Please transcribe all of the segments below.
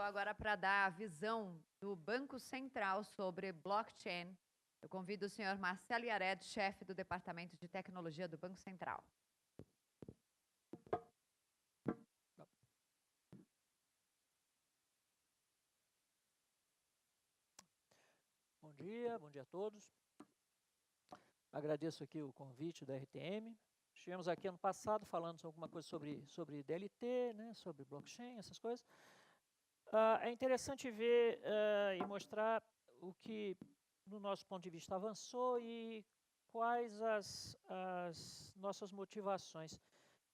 Então, agora para dar a visão do Banco Central sobre blockchain, eu convido o senhor Marcelo Yared, chefe do Departamento de Tecnologia do Banco Central. Bom dia a todos. Agradeço aqui o convite da RTM. Estivemos aqui ano passado falando alguma coisa sobre DLT, né, sobre blockchain, essas coisas. É interessante ver e mostrar o que, do nosso ponto de vista, avançou e quais as nossas motivações.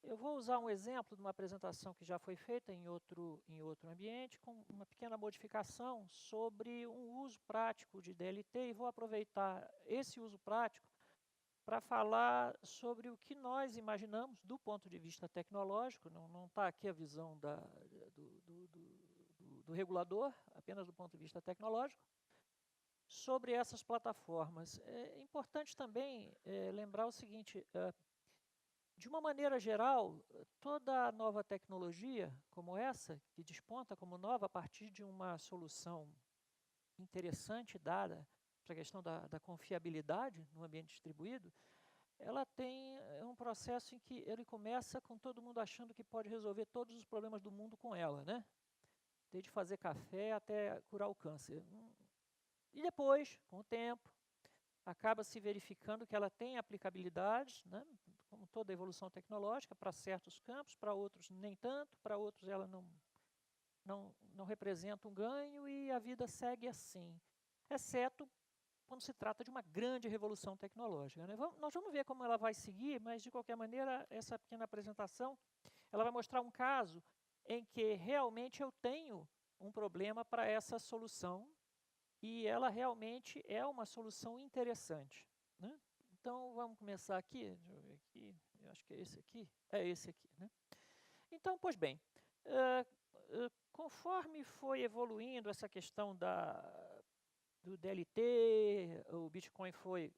Eu vou usar um exemplo de uma apresentação que já foi feita em outro ambiente, com uma pequena modificação sobre um uso prático de DLT, e vou aproveitar esse uso prático para falar sobre o que nós imaginamos do ponto de vista tecnológico. Não está aqui a visão do regulador, apenas do ponto de vista tecnológico, sobre essas plataformas. É importante também lembrar o seguinte: de uma maneira geral, toda nova tecnologia como essa, que desponta como nova a partir de uma solução interessante dada para a questão da confiabilidade no ambiente distribuído, ela tem um processo em que ele começa com todo mundo achando que pode resolver todos os problemas do mundo com ela, né? Desde fazer café até curar o câncer. E depois, com o tempo, acaba se verificando que ela tem aplicabilidade, né, como toda evolução tecnológica, para certos campos, para outros nem tanto, para outros ela não representa um ganho e a vida segue assim, exceto quando se trata de uma grande revolução tecnológica, né? Nós vamos ver como ela vai seguir, mas de qualquer maneira, essa pequena apresentação, ela vai mostrar um caso em que realmente eu tenho um problema para essa solução, e ela realmente é uma solução interessante, né? Então, vamos começar aqui. Deixa eu ver aqui. Eu acho que é esse aqui. É esse aqui, né? Então, pois bem, conforme foi evoluindo essa questão do DLT, o Bitcoin foi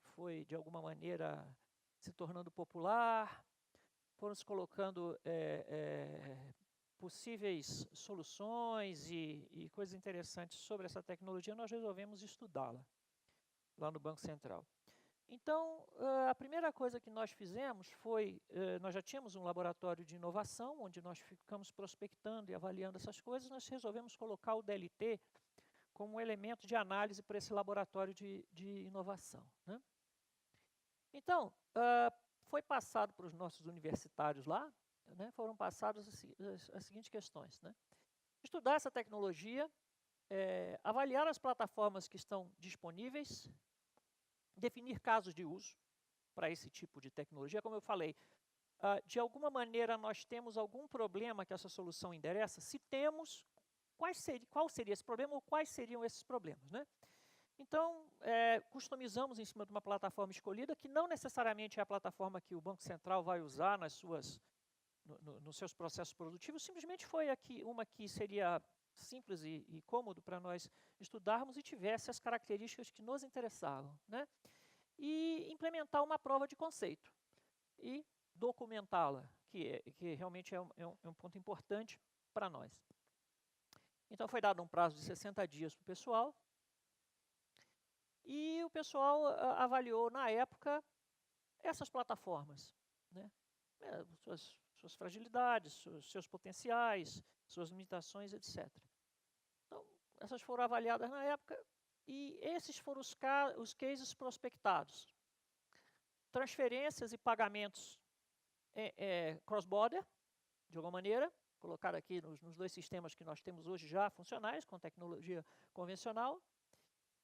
de alguma maneira, se tornando popular, foram se colocando possíveis soluções e coisas interessantes sobre essa tecnologia, nós resolvemos estudá-la lá no Banco Central. Então, a primeira coisa que nós fizemos foi, nós já tínhamos um laboratório de inovação, onde nós ficamos prospectando e avaliando essas coisas, nós resolvemos colocar o DLT como um elemento de análise para esse laboratório de inovação, né? Então, foi passado para os nossos universitários lá, né, foram passadas as seguintes questões, né? Estudar essa tecnologia, avaliar as plataformas que estão disponíveis, definir casos de uso para esse tipo de tecnologia. Como eu falei, de alguma maneira nós temos algum problema que essa solução endereça. Se temos, qual seria esse problema ou quais seriam esses problemas, né? Então, customizamos em cima de uma plataforma escolhida, que não necessariamente é a plataforma que o Banco Central vai usar nos seus processos produtivos, simplesmente foi uma que seria simples e cômodo para nós estudarmos e tivesse as características que nos interessavam, né? E implementar uma prova de conceito e documentá-la, que realmente é um ponto importante para nós. Então, foi dado um prazo de 60 dias para o pessoal, e o pessoal avaliou, na época, essas plataformas, né? Suas fragilidades, seus potenciais, suas limitações, etc. Então, essas foram avaliadas na época, e esses foram os cases prospectados. Transferências e pagamentos cross-border, de alguma maneira, colocar aqui nos dois sistemas que nós temos hoje já funcionais, com tecnologia convencional.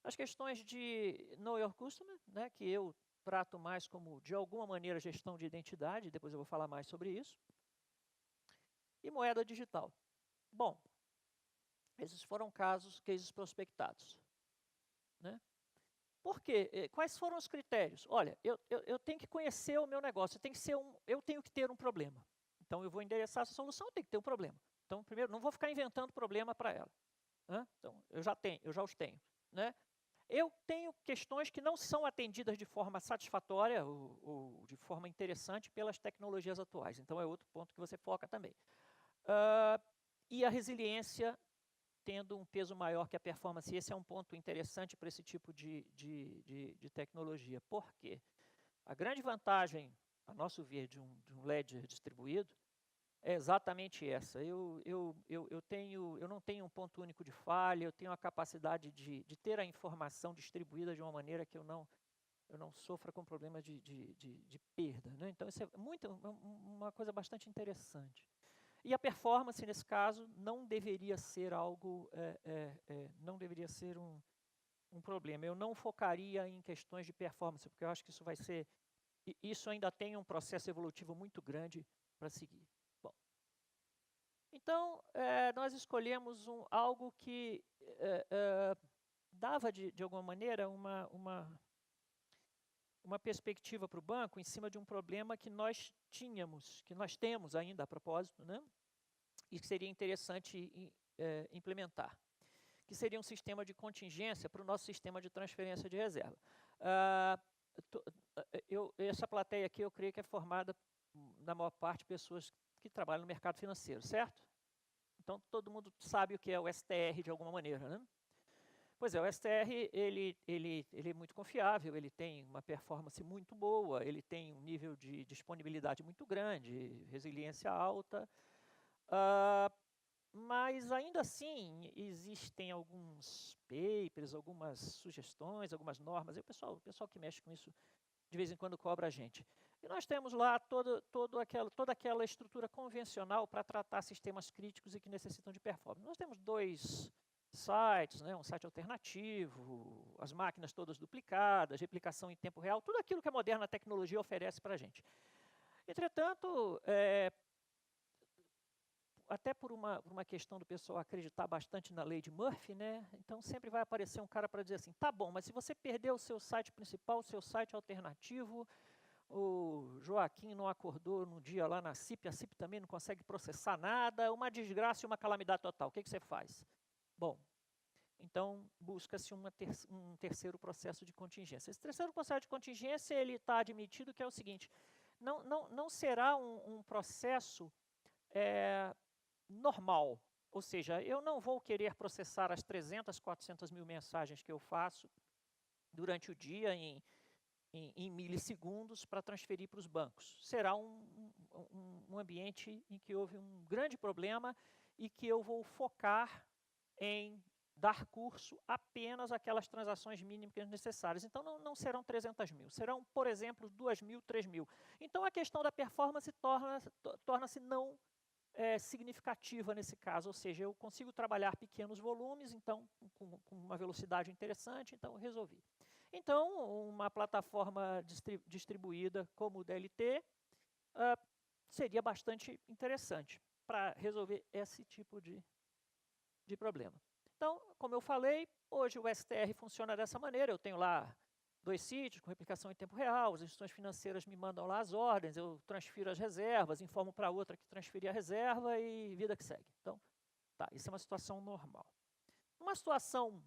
As questões de Know Your Customer, né, que eu trato mais como, de alguma maneira, gestão de identidade, depois eu vou falar mais sobre isso. E moeda digital. Bom, esses foram cases prospectados, né? Por quê? Quais foram os critérios? Olha, eu tenho que conhecer o meu negócio, eu tenho que ter um problema. Então, eu vou endereçar essa solução, eu tenho que ter um problema. Então, primeiro, não vou ficar inventando problema para ela, né? Então, eu já os tenho, né? Eu tenho questões que não são atendidas de forma satisfatória ou de forma interessante pelas tecnologias atuais. Então, é outro ponto que você foca também. E a resiliência tendo um peso maior que a performance. E esse é um ponto interessante para esse tipo de tecnologia. Por quê? A grande vantagem, a nosso ver, de um ledger distribuído é exatamente essa. Eu não tenho um ponto único de falha, eu tenho a capacidade de ter a informação distribuída de uma maneira que eu não sofra com problemas de perda, né? Então, isso é uma coisa bastante interessante. E a performance, nesse caso, não deveria ser algo, não deveria ser um problema. Eu não focaria em questões de performance, porque eu acho que isso ainda tem um processo evolutivo muito grande para seguir. Bom, então, nós escolhemos algo que dava, de alguma maneira, uma perspectiva para o banco em cima de um problema que nós temos ainda a propósito, né? E que seria interessante implementar, que seria um sistema de contingência para o nosso sistema de transferência de reserva. Essa plateia aqui, eu creio que é formada, na maior parte, de pessoas que trabalham no mercado financeiro, certo? Então, todo mundo sabe o que é o STR de alguma maneira, né? Pois é, o STR ele é muito confiável, ele tem uma performance muito boa, ele tem um nível de disponibilidade muito grande, resiliência alta, mas ainda assim existem alguns papers, algumas sugestões, algumas normas, e o pessoal que mexe com isso de vez em quando cobra a gente. E nós temos lá toda aquela estrutura convencional para tratar sistemas críticos e que necessitam de performance. Nós temos 2 sites, né, um site alternativo, as máquinas todas duplicadas, replicação em tempo real, tudo aquilo que a moderna tecnologia oferece para a gente. Entretanto, até por uma questão do pessoal acreditar bastante na lei de Murphy, né, então sempre vai aparecer um cara para dizer assim, tá bom, mas se você perdeu o seu site principal, o seu site alternativo, o Joaquim não acordou no dia lá na CIP, a CIP também não consegue processar nada, uma desgraça e uma calamidade total, o que você faz? Bom, então busca-se um terceiro processo de contingência. Esse terceiro processo de contingência, ele está admitido que é o seguinte, não será um processo normal, ou seja, eu não vou querer processar as 300, 400 mil mensagens que eu faço durante o dia em milissegundos para transferir para os bancos. Será um ambiente em que houve um grande problema e que eu vou focar em dar curso apenas àquelas transações mínimas necessárias. Então, não serão 300 mil, serão, por exemplo, 2 mil, 3 mil. Então, a questão da performance torna-se não significativa nesse caso, ou seja, eu consigo trabalhar pequenos volumes, então, com uma velocidade interessante, então, eu resolvi. Então, uma plataforma distribuída como o DLT seria bastante interessante para resolver esse tipo de problema. Então, como eu falei, hoje o STR funciona dessa maneira, eu tenho lá 2 sítios com replicação em tempo real, as instituições financeiras me mandam lá as ordens, eu transfiro as reservas, informo para outra que transferi a reserva e vida que segue. Então, tá, isso é uma situação normal. Uma situação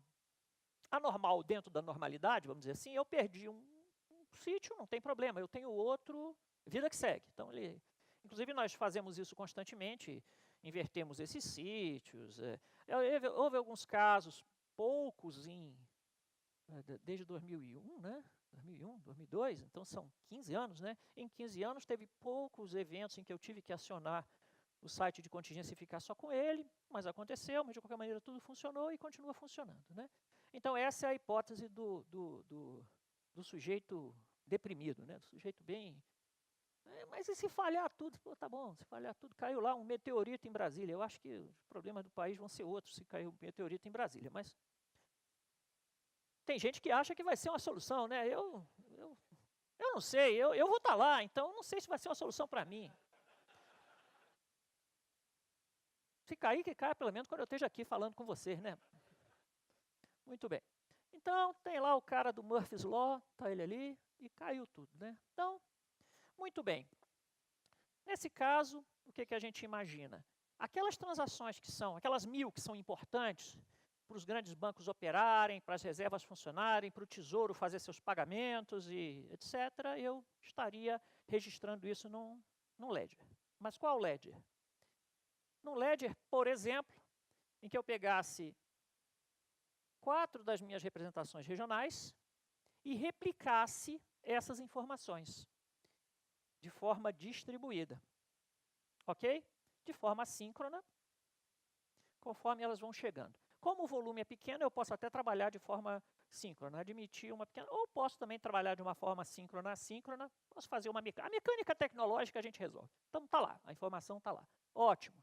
anormal dentro da normalidade, vamos dizer assim, eu perdi um sítio, não tem problema, eu tenho outro, vida que segue. Então, inclusive nós fazemos isso constantemente, invertemos esses sítios. Houve alguns casos, poucos desde 2001, né? 2001, 2002, então são 15 anos, né? Em 15 anos teve poucos eventos em que eu tive que acionar o site de contingência e ficar só com ele, mas aconteceu, mas de qualquer maneira tudo funcionou e continua funcionando, né? Então essa é a hipótese do sujeito deprimido, né? Do sujeito bem... mas e se falhar tudo? Pô, tá bom, se falhar tudo, caiu lá um meteorito em Brasília. Eu acho que os problemas do país vão ser outros se cair um meteorito em Brasília, mas tem gente que acha que vai ser uma solução, né? Eu não sei, eu vou estar lá, então não sei se vai ser uma solução para mim. Se cair, que caia pelo menos quando eu esteja aqui falando com vocês, né? Muito bem. Então, tem lá o cara do Murphy's Law, está ele ali, e caiu tudo, né? Então, muito bem. Nesse caso, o que a gente imagina? Aquelas transações aquelas 1000 que são importantes para os grandes bancos operarem, para as reservas funcionarem, para o Tesouro fazer seus pagamentos e etc., eu estaria registrando isso num ledger. Mas qual ledger? No ledger, por exemplo, em que eu pegasse 4 das minhas representações regionais e replicasse essas informações de forma distribuída, ok? De forma assíncrona, conforme elas vão chegando. Como o volume é pequeno, eu posso até trabalhar de forma síncrona, admitir uma pequena, ou posso também trabalhar de uma forma síncrona, assíncrona, posso fazer uma mecânica. A mecânica tecnológica a gente resolve. Então, está lá, a informação está lá. Ótimo.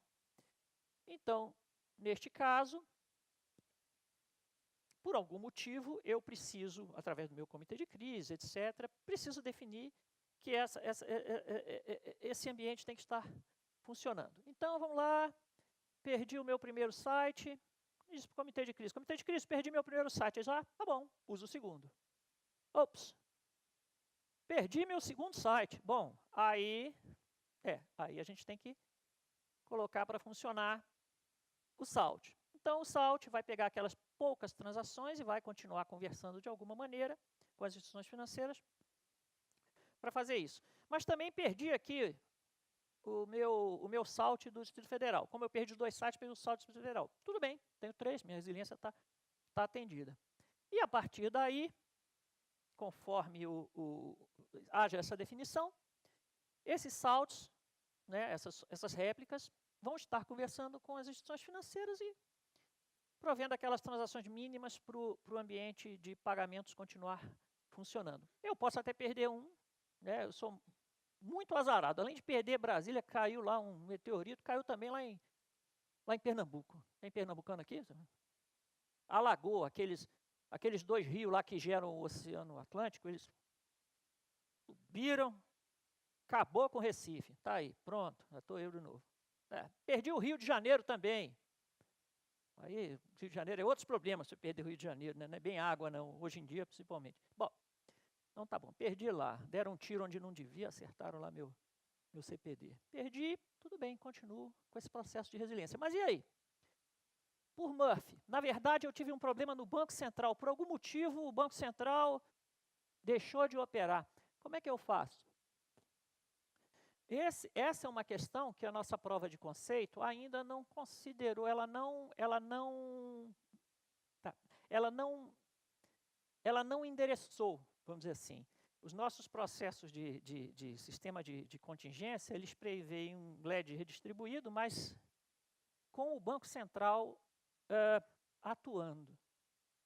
Então, neste caso, por algum motivo, eu preciso, através do meu comitê de crise, etc., preciso definir que esse ambiente tem que estar funcionando. Então, vamos lá, perdi o meu primeiro site, disse para o comitê de crise, perdi meu primeiro site. Eles, tá bom, usa o segundo. Ops, perdi meu segundo site. Bom, aí a gente tem que colocar para funcionar o Salt. Então, o Salt vai pegar aquelas poucas transações e vai continuar conversando de alguma maneira com as instituições financeiras para fazer isso. Mas também perdi aqui o meu Salt do Distrito Federal. Como eu perdi 2 sites, perdi o Salt do Distrito Federal. Tudo bem, tenho 3, minha resiliência está atendida. E a partir daí, conforme haja essa definição, esses saltos, né, essas réplicas, vão estar conversando com as instituições financeiras e provendo aquelas transações mínimas para o ambiente de pagamentos continuar funcionando. Eu posso até perder um, né, eu sou muito azarado. Além de perder Brasília, caiu lá um meteorito, caiu também lá em Pernambuco. Tem pernambucano aqui? Alagou aqueles 2 rios lá que geram o Oceano Atlântico, eles subiram, acabou com o Recife. Está aí, pronto, já estou eu de novo. Perdi o Rio de Janeiro também. Aí, Rio de Janeiro é outros problemas se perder o Rio de Janeiro, né? Não é bem água, não, hoje em dia, principalmente. Bom, então tá bom, perdi lá, deram um tiro onde não devia, acertaram lá meu CPD. Perdi, tudo bem, continuo com esse processo de resiliência. Mas e aí? Por Murphy, na verdade eu tive um problema no Banco Central, por algum motivo o Banco Central deixou de operar. Como é que eu faço? Essa é uma questão que a nossa prova de conceito ainda não considerou, ela não endereçou, vamos dizer assim. Os nossos processos de sistema de contingência, eles preveem um LED redistribuído, mas com o Banco Central atuando.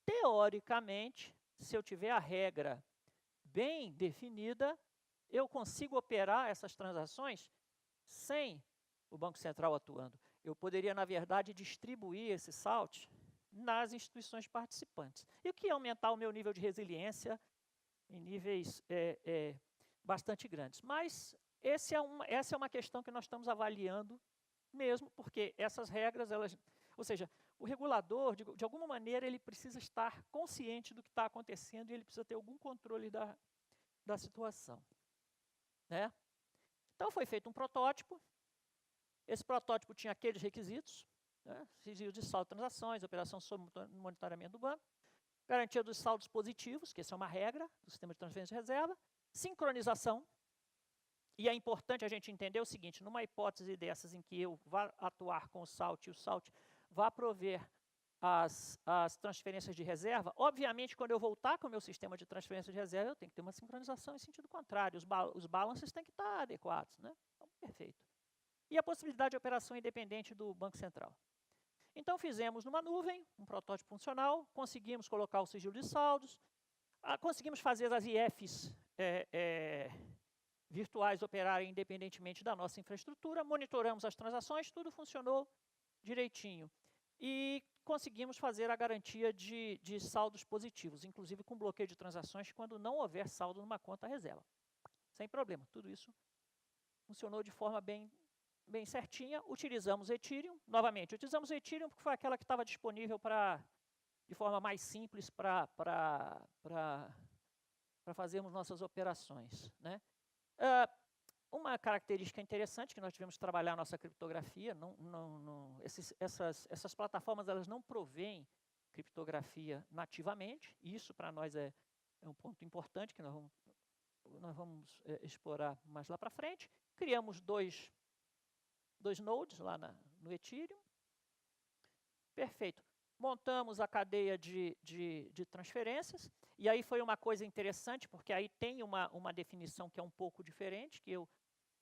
Teoricamente, se eu tiver a regra bem definida, eu consigo operar essas transações sem o Banco Central atuando. Eu poderia, na verdade, distribuir esse SALT nas instituições participantes. E o que ia aumentar o meu nível de resiliência em níveis bastante grandes. Mas essa é uma questão que nós estamos avaliando mesmo, porque essas regras, ou seja, o regulador, de alguma maneira, ele precisa estar consciente do que está acontecendo e ele precisa ter algum controle da situação. Né? Então, foi feito um protótipo. Esse protótipo tinha aqueles requisitos, né? Sigilo de saldo de transações, operação sob monitoramento do banco, garantia dos saldos positivos, que essa é uma regra do sistema de transferência de reserva, sincronização, e é importante a gente entender o seguinte, numa hipótese dessas em que eu vá atuar com o SALT e o SALT vá prover as transferências de reserva, obviamente, quando eu voltar com o meu sistema de transferência de reserva, eu tenho que ter uma sincronização em sentido contrário, os balances têm que estar adequados, né? Então, perfeito. E a possibilidade de operação independente do Banco Central. Então, fizemos numa nuvem, um protótipo funcional, conseguimos colocar o sigilo de saldos, conseguimos fazer as IFs virtuais operarem independentemente da nossa infraestrutura, monitoramos as transações, tudo funcionou direitinho. E conseguimos fazer a garantia de saldos positivos, inclusive com bloqueio de transações quando não houver saldo numa conta reserva. Sem problema, tudo isso funcionou de forma bem certinha. Utilizamos Ethereum, novamente, utilizamos Ethereum porque foi aquela que estava disponível de forma mais simples para fazermos nossas operações. Né? Uma característica interessante que nós tivemos que trabalhar a nossa criptografia, essas plataformas elas não provêm criptografia nativamente, e isso para nós é um ponto importante que nós vamos explorar mais lá para frente. Criamos dois nodes lá no Ethereum, Perfeito. Montamos a cadeia de transferências, e aí foi uma coisa interessante, porque aí tem uma definição que é um pouco diferente, que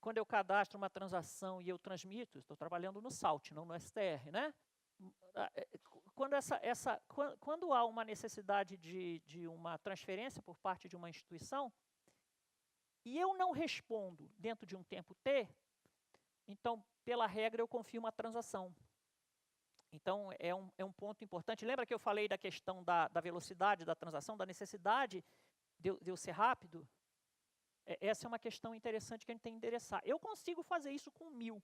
quando eu cadastro uma transação e eu transmito, estou trabalhando no SALT, não no STR, né? Quando há uma necessidade de uma transferência por parte de uma instituição, e eu não respondo dentro de um tempo T, então, pela regra, eu confirmo a transação. Então, é um ponto importante. Lembra que eu falei da questão da velocidade da transação, da necessidade de eu ser rápido? Essa é uma questão interessante que a gente tem que endereçar. Eu consigo fazer isso com 1000,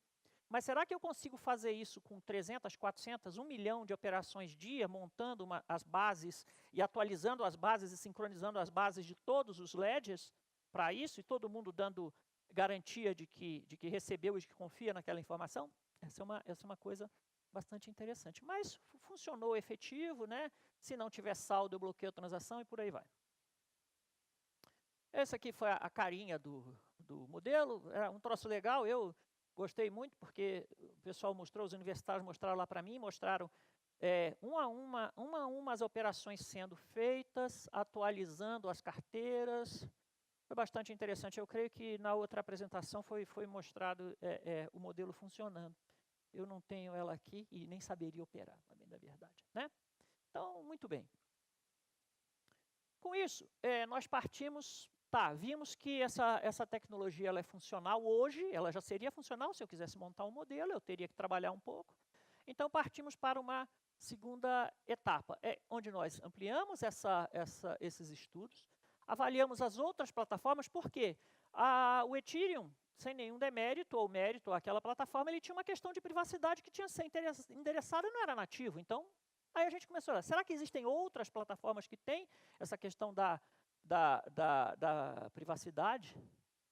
mas será que eu consigo fazer isso com 300, 400, 1 milhão de operações dia, montando as bases e atualizando as bases e sincronizando as bases de todos os ledgers para isso, e todo mundo dando garantia de que recebeu e de que confia naquela informação? Essa é uma coisa bastante interessante. Mas funcionou efetivo, né? Se não tiver saldo, eu bloqueio a transação e por aí vai. Essa aqui foi a carinha do modelo. Era um troço legal, eu gostei muito, porque o pessoal mostrou, os universitários mostraram lá para mim, mostraram uma a uma as operações sendo feitas, atualizando as carteiras. Foi bastante interessante. Eu creio que na outra apresentação foi mostrado o modelo funcionando. Eu não tenho ela aqui e nem saberia operar, para bem da verdade, né? Então, muito bem. Com isso, nós partimos, vimos que essa tecnologia ela é funcional hoje, ela já seria funcional se eu quisesse montar um modelo, eu teria que trabalhar um pouco. Então, partimos para uma segunda etapa, onde nós ampliamos esses estudos, avaliamos as outras plataformas, porque o Ethereum, sem nenhum demérito ou mérito àquela plataforma, ele tinha uma questão de privacidade que tinha que ser endereçada e não era nativo. Então, aí a gente começou a olhar, será que existem outras plataformas que têm essa questão da privacidade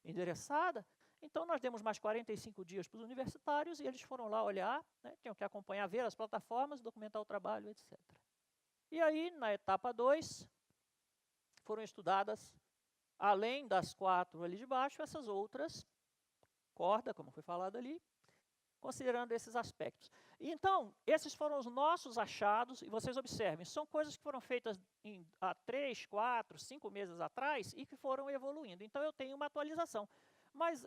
endereçada? Então, nós demos mais 45 dias para os universitários e eles foram lá olhar, né, tinham que acompanhar, ver as plataformas, documentar o trabalho, etc. E aí, na etapa 2, foram estudadas, além das 4 ali de baixo, essas outras, corda, como foi falado ali, considerando esses aspectos. Então, esses foram os nossos achados, e vocês observem, são coisas que foram feitas há 3, 4, 5 meses atrás e que foram evoluindo. Então, eu tenho uma atualização. Mas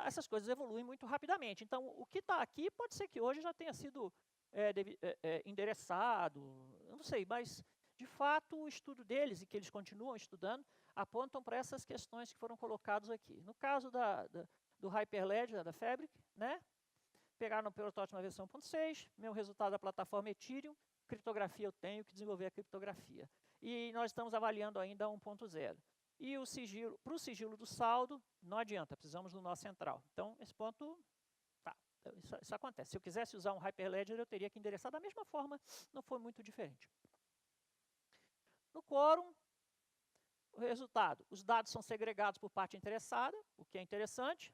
essas coisas evoluem muito rapidamente. Então, o que está aqui pode ser que hoje já tenha sido endereçado, eu não sei, mas, de fato, o estudo deles, e que eles continuam estudando, apontam para essas questões que foram colocadas aqui. No caso do Hyperledger, da Fabric, né? Pegaram o protótipo na versão 1.6, meu resultado da plataforma Ethereum, criptografia eu tenho que desenvolver a criptografia. E nós estamos avaliando ainda 1.0. E o sigilo, para o sigilo do saldo, não adianta, precisamos do nó central. Então, esse ponto, isso acontece. Se eu quisesse usar um Hyperledger, eu teria que endereçar da mesma forma, não foi muito diferente. No quórum, o resultado, os dados são segregados por parte interessada, o que é interessante.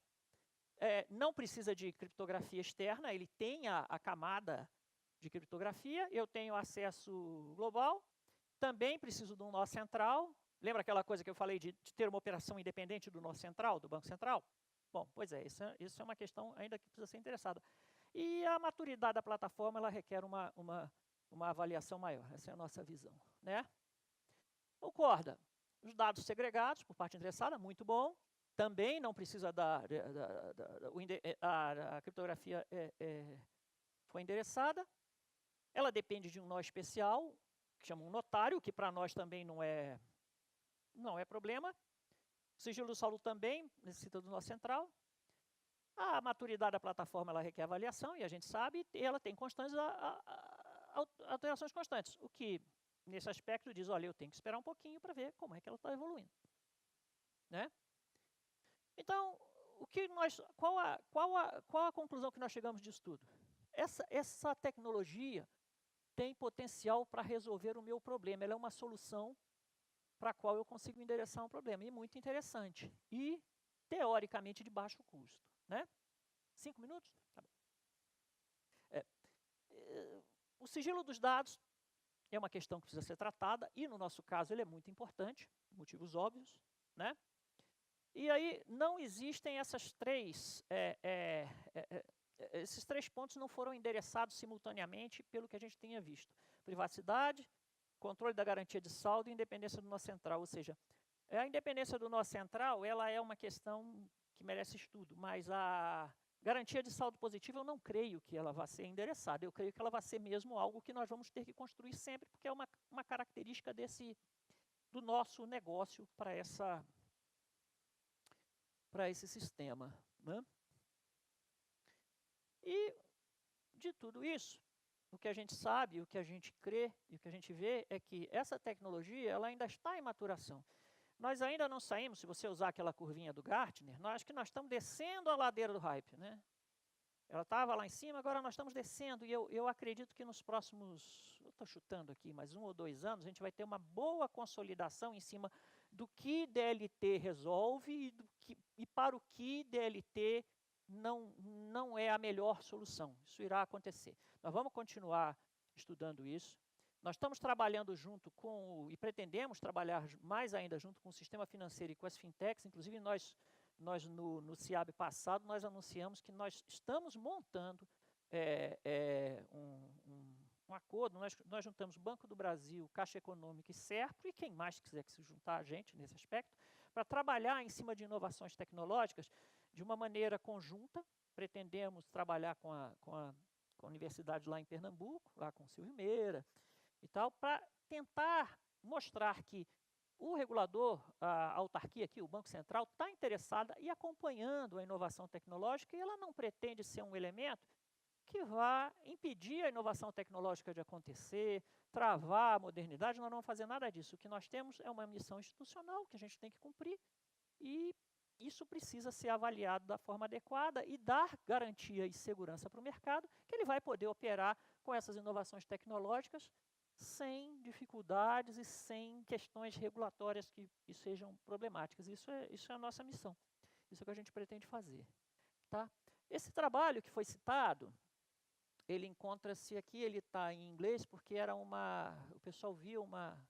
Não precisa de criptografia externa, ele tem a camada de criptografia, eu tenho acesso global, também preciso de um nó central. Lembra aquela coisa que eu falei de ter uma operação independente do nó central, do Banco Central? Bom, pois isso é uma questão ainda que precisa ser interessada. E a maturidade da plataforma, ela requer uma avaliação maior, essa é a nossa visão, né? O corda, os dados segregados por parte interessada, muito bom. Também não precisa a criptografia foi endereçada. Ela depende de um nó especial, que chama um notário, que para nós também não é problema. O sigilo do saldo também necessita do nó central. A maturidade da plataforma ela requer avaliação, e a gente sabe, e ela tem constantes, alterações constantes. O que, nesse aspecto, diz, olha, eu tenho que esperar um pouquinho para ver como é que ela está evoluindo, né? Então, qual a conclusão que nós chegamos disso tudo? Essa tecnologia tem potencial para resolver o meu problema. Ela é uma solução para a qual eu consigo endereçar um problema. E muito interessante. E, teoricamente, de baixo custo, né? 5 minutos? Tá bom. O sigilo dos dados é uma questão que precisa ser tratada, e, no nosso caso, ele é muito importante, motivos óbvios, né? E aí não existem essas três esses 3 pontos não foram endereçados simultaneamente pelo que a gente tinha visto. Privacidade, controle da garantia de saldo e independência do nó central. Ou seja, a independência do nó central ela é uma questão que merece estudo, mas a garantia de saldo positivo eu não creio que ela vá ser endereçada. Eu creio que ela vai ser mesmo algo que nós vamos ter que construir sempre, porque é uma característica do nosso negócio para esse sistema, né? E de tudo isso, o que a gente sabe, o que a gente crê e o que a gente vê é que essa tecnologia ela ainda está em maturação. Nós ainda não saímos, se você usar aquela curvinha do Gartner, acho que nós estamos descendo a ladeira do hype, né? Ela estava lá em cima, agora nós estamos descendo, e eu acredito que nos próximos, eu estou chutando aqui, mas 1 ou 2 anos, a gente vai ter uma boa consolidação em cima do que DLT resolve e para o que DLT não é a melhor solução. Isso irá acontecer. Nós vamos continuar estudando isso. Nós estamos trabalhando junto e pretendemos trabalhar mais ainda junto com o sistema financeiro e com as fintechs. Inclusive, nós no CIAB passado, nós anunciamos que nós estamos montando um acordo. Nós juntamos Banco do Brasil, Caixa Econômica e Serpro, e quem mais quiser que se juntar a gente nesse aspecto, para trabalhar em cima de inovações tecnológicas de uma maneira conjunta. Pretendemos trabalhar com a universidade lá em Pernambuco, lá com o Silvio Meira e tal, para tentar mostrar que o regulador, a autarquia aqui, o Banco Central, está interessada e acompanhando a inovação tecnológica, e ela não pretende ser um elemento que vá impedir a inovação tecnológica de acontecer, travar a modernidade. Nós não vamos fazer nada disso. O que nós temos é uma missão institucional que a gente tem que cumprir, e isso precisa ser avaliado da forma adequada e dar garantia e segurança para o mercado, que ele vai poder operar com essas inovações tecnológicas sem dificuldades e sem questões regulatórias que sejam problemáticas. Isso é a nossa missão. Isso é o que a gente pretende fazer. Tá? Esse trabalho que foi citado, ele encontra-se aqui, ele está em inglês, porque o pessoal viu uma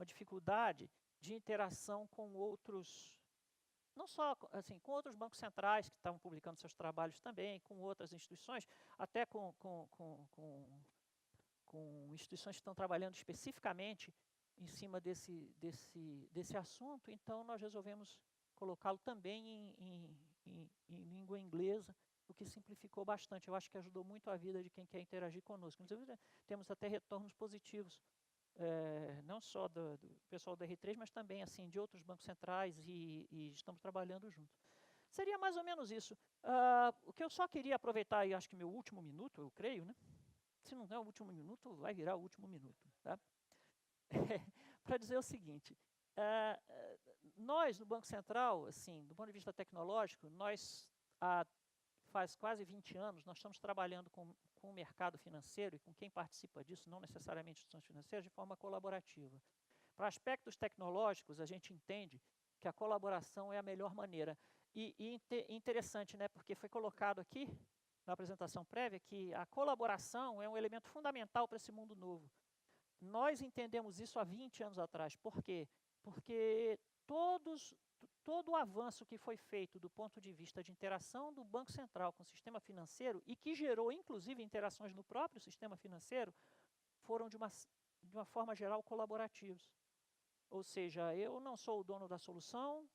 dificuldade de interação com outros, não só assim, com outros bancos centrais que estavam publicando seus trabalhos também, com outras instituições, até com instituições que estão trabalhando especificamente em cima desse assunto. Então, nós resolvemos colocá-lo também em língua inglesa, o que simplificou bastante. Eu acho que ajudou muito a vida de quem quer interagir conosco. Inclusive, temos até retornos positivos, não só do pessoal do R3, mas também assim, de outros bancos centrais, e estamos trabalhando junto. Seria mais ou menos isso. O que eu só queria aproveitar, e acho que meu último minuto, eu creio, né? Se não é o último minuto, vai virar o último minuto. Tá? Para dizer o seguinte, nós, no Banco Central, assim, do ponto de vista tecnológico, nós, faz quase 20 anos, nós estamos trabalhando com o mercado financeiro e com quem participa disso, não necessariamente instituições financeiras, de forma colaborativa. Para aspectos tecnológicos, a gente entende que a colaboração é a melhor maneira. E interessante, né, porque foi colocado aqui, na apresentação prévia, que a colaboração é um elemento fundamental para esse mundo novo. Nós entendemos isso há 20 anos atrás. Por quê? Porque todo o avanço que foi feito do ponto de vista de interação do Banco Central com o sistema financeiro, e que gerou, inclusive, interações no próprio sistema financeiro, foram, de uma forma geral, colaborativos. Ou seja, eu não sou o dono da solução,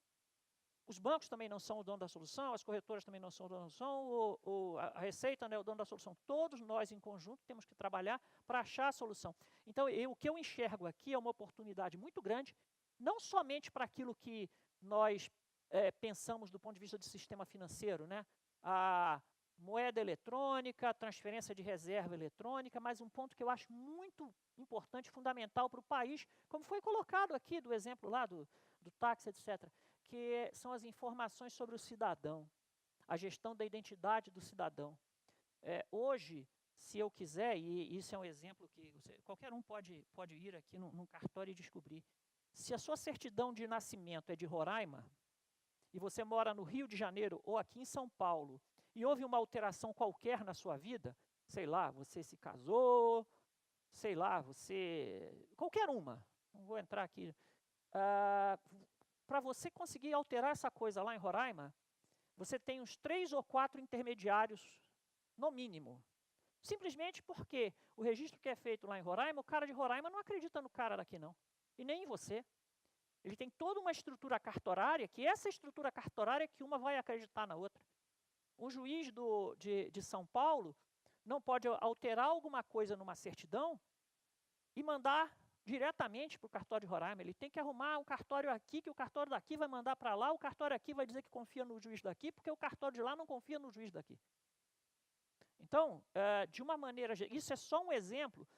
os bancos também não são o dono da solução, as corretoras também não são o dono da solução, a Receita não é o dono da solução. Todos nós, em conjunto, temos que trabalhar para achar a solução. Então, o que eu enxergo aqui é uma oportunidade muito grande, não somente para aquilo que nós pensamos do ponto de vista do sistema financeiro, né? A moeda eletrônica, a transferência de reserva eletrônica, mas um ponto que eu acho muito importante, fundamental para o país, como foi colocado aqui do exemplo lá do táxi, etc., que são as informações sobre o cidadão, a gestão da identidade do cidadão. Hoje, se eu quiser, e isso é um exemplo que qualquer um pode ir aqui num cartório e descobrir, se a sua certidão de nascimento é de Roraima, e você mora no Rio de Janeiro ou aqui em São Paulo, e houve uma alteração qualquer na sua vida, sei lá, você se casou, sei lá, qualquer uma, não vou entrar aqui, para você conseguir alterar essa coisa lá em Roraima, você tem uns 3 ou 4 intermediários no mínimo. Simplesmente porque o registro que é feito lá em Roraima, o cara de Roraima não acredita no cara daqui, não. E nem em você. Ele tem toda uma estrutura cartorária, que essa estrutura cartorária é que uma vai acreditar na outra. Um juiz de São Paulo não pode alterar alguma coisa numa certidão e mandar diretamente para o cartório de Roraima. Ele tem que arrumar um cartório aqui, que o cartório daqui vai mandar para lá, o cartório aqui vai dizer que confia no juiz daqui, porque o cartório de lá não confia no juiz daqui. Então, de uma maneira... Isso é só um exemplo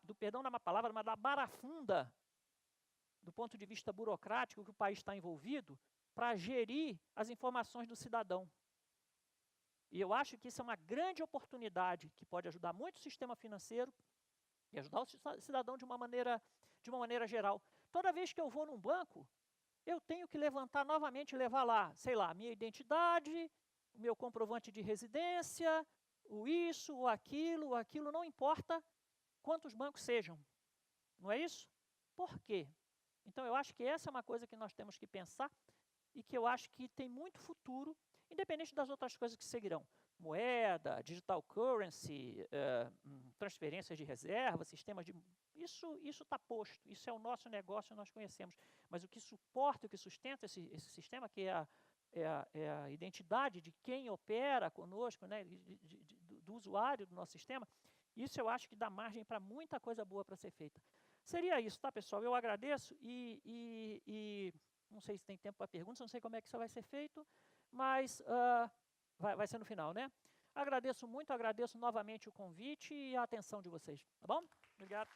do perdão da má palavra, mas da barafunda, do ponto de vista burocrático, que o país está envolvido, para gerir as informações do cidadão. E eu acho que isso é uma grande oportunidade que pode ajudar muito o sistema financeiro e ajudar o cidadão de uma maneira geral. Toda vez que eu vou num banco, eu tenho que levantar novamente e levar lá, sei lá, minha identidade, o meu comprovante de residência, o isso, o aquilo, não importa quantos bancos sejam. Não é isso? Por quê? Então, eu acho que essa é uma coisa que nós temos que pensar e que eu acho que tem muito futuro, independente das outras coisas que seguirão. Moeda, digital currency, transferências de reserva, sistemas de... Isso está posto, isso é o nosso negócio, nós conhecemos. Mas o que suporta, o que sustenta esse sistema, que é a identidade de quem opera conosco, né, do usuário do nosso sistema, isso eu acho que dá margem para muita coisa boa para ser feita. Seria isso, tá, pessoal? Eu agradeço e não sei se tem tempo para perguntas, não sei como é que isso vai ser feito, mas vai ser no final, né? Agradeço muito, agradeço novamente o convite e a atenção de vocês, tá bom? Obrigado.